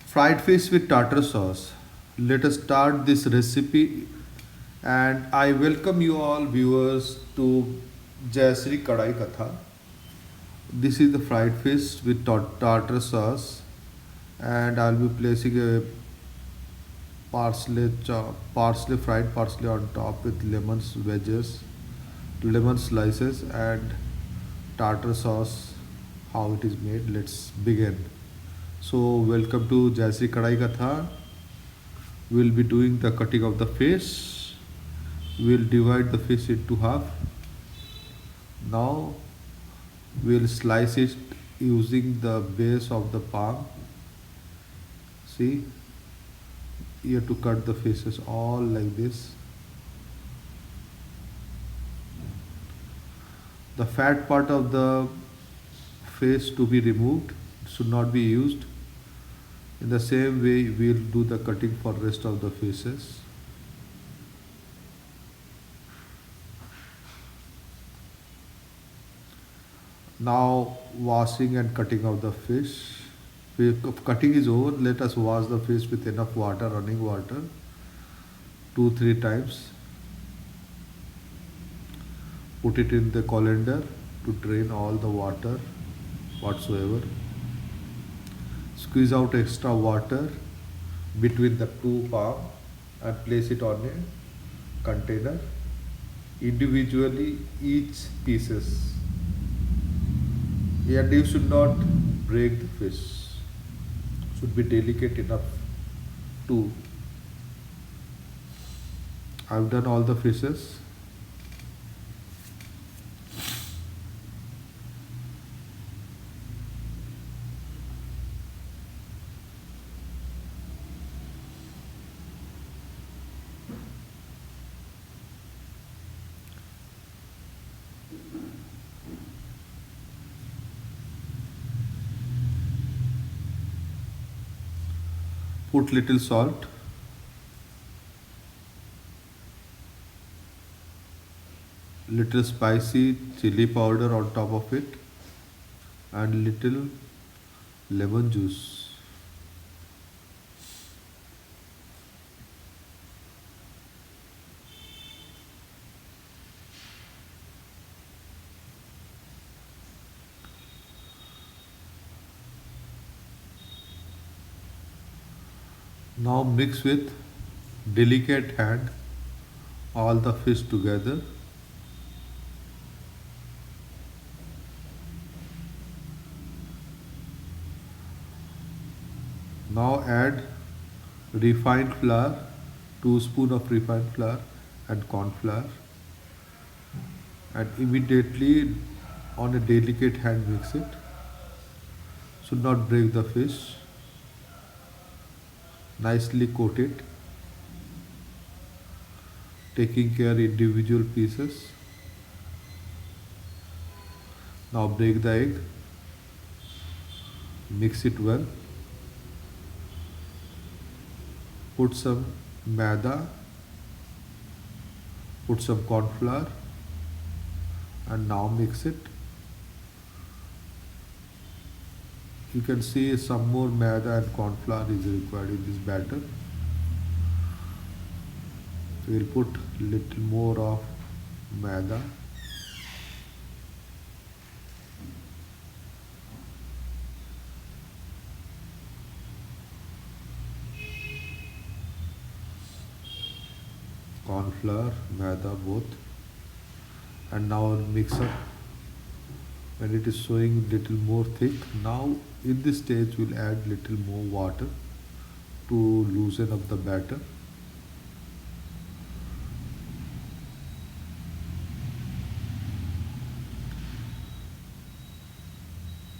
Fried fish with tartar sauce. Let us start this recipe and I welcome you all viewers to Jayasree Kadai Katha. This is the fried fish with tartar sauce and I'll be placing a parsley fried parsley on top with lemon slices and tartar sauce. How it is made? Let's begin. So welcome to Jayasree Kadai Katha. We'll be doing the cutting of the fish. We'll divide the fish into half. Now we'll slice it using the base of the palm. See, you have to cut the faces all like this. The fat part of the face to be removed, should not be used. In the same way, we'll do the cutting for rest of the faces. Now washing and cutting of the fish. Cutting is over. Let us wash the fish with enough water, running water, 2-3 times. Put it in the colander to drain all the water whatsoever. Squeeze out extra water between the two palm and place it on a container. Individually each pieces. And you should not break the fish. Should be delicate enough to. I've done all the fishes. Put little salt, little spicy chili powder on top of it, and little lemon juice. Now mix with delicate hand all the fish together. Now add refined flour, 2 spoon of refined flour and corn flour, and immediately on a delicate hand mix it. Should not break the fish. Nicely coat it, taking care individual pieces. Now break the egg, mix it well, put some maida, put some corn flour, and now mix it. You can see some more maida and corn flour is required in this batter. We'll put little more of maida. Corn flour, maida both. And now mix up. When it is showing little more thick, now in this stage we'll add little more water to loosen up the batter.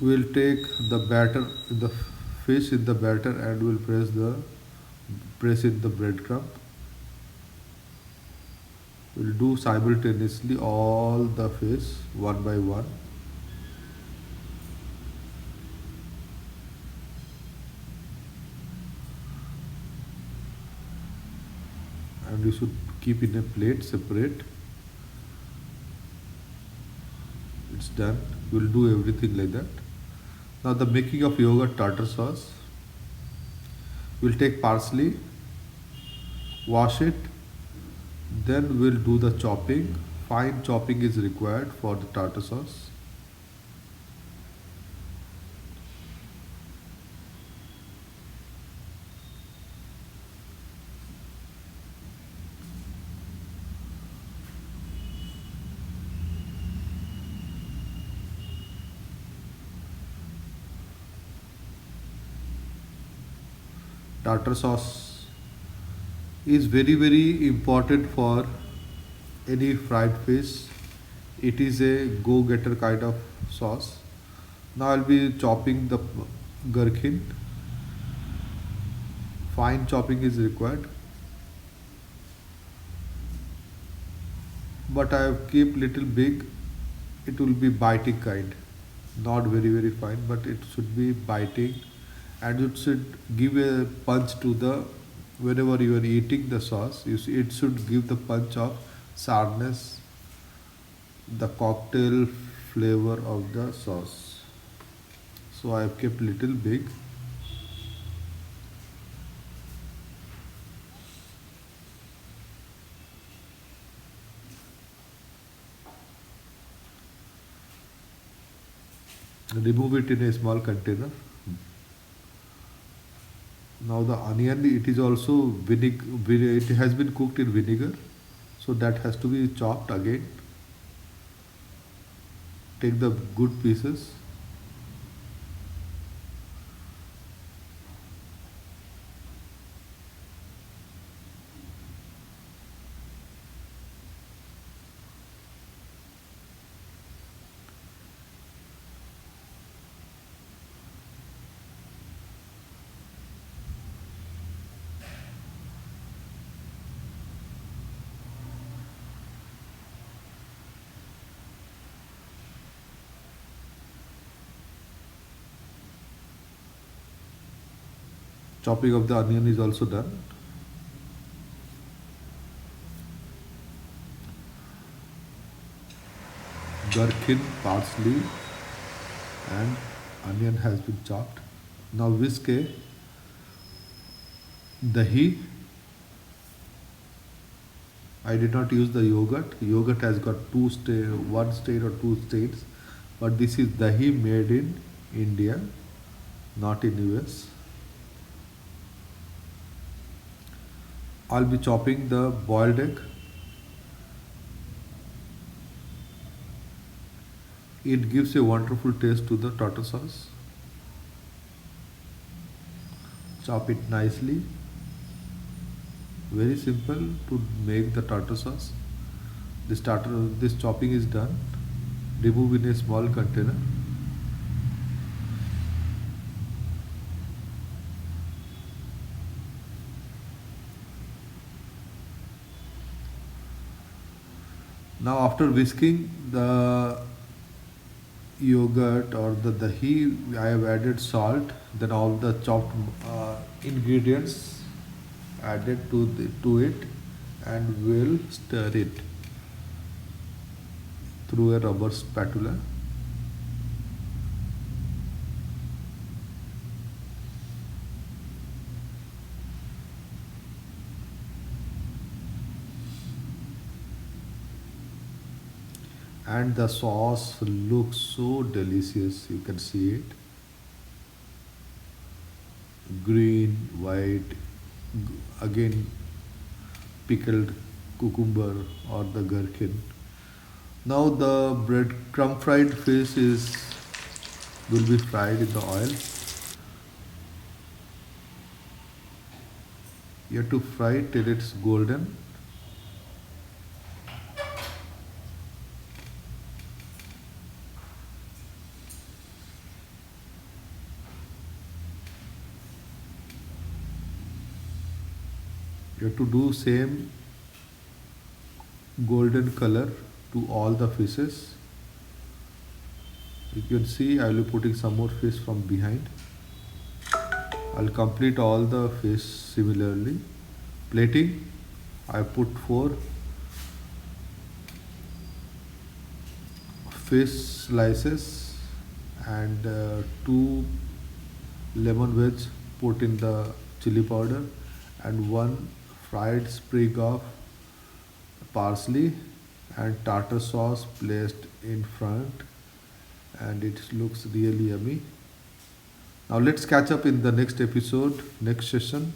We'll take the batter, the fish in the batter, and we'll press in the breadcrumb. We'll do simultaneously all the fish one by one. And you should keep in a plate separate. It's done. We'll do everything like that. Now the making of yogurt tartar sauce. We'll take parsley, wash it, then we'll do the chopping. Fine chopping is required for the tartar sauce. Tartar sauce is very very important for any fried fish. It is a go-getter kind of sauce. Now I'll be chopping the gherkin. Fine chopping is required, but I have kept little big. It will be biting kind, not very very fine, but it should be biting, and it should give a punch to the whenever you are eating the sauce. You see, it should give the punch of sourness, the cocktail flavor of the sauce. So I have kept little big. Remove it in a small container. Now the onion, it is also it has been cooked in vinegar, so that has to be chopped again. Take the good pieces. Chopping of the onion is also done. Gherkin, parsley, and onion has been chopped. Now whisk a dahi. I did not use the yogurt. Yogurt has got one state or two states, but this is dahi made in India, not in US. I'll be chopping the boiled egg. It gives a wonderful taste to the tartar sauce. Chop it nicely. Very simple to make the tartar sauce. This chopping is done. Remove in a small container. Now after whisking the yogurt or the dahi, I have added salt. Then all the chopped ingredients added to it, and will stir it through a rubber spatula. And the sauce looks so delicious. You can see it, green, white, again pickled cucumber or the gherkin. Now the bread crumb fried fish is will be fried in the oil. You have to fry it till it's golden. You have to do same golden color to all the fishes. You can see I will be putting some more fish from behind. I'll complete all the fish similarly. Plating, I put 4 fish slices and 2 lemon wedge put in the chili powder, and one fried sprig of parsley and tartar sauce placed in front, and it looks really yummy. Now let's catch up in the next episode, next session.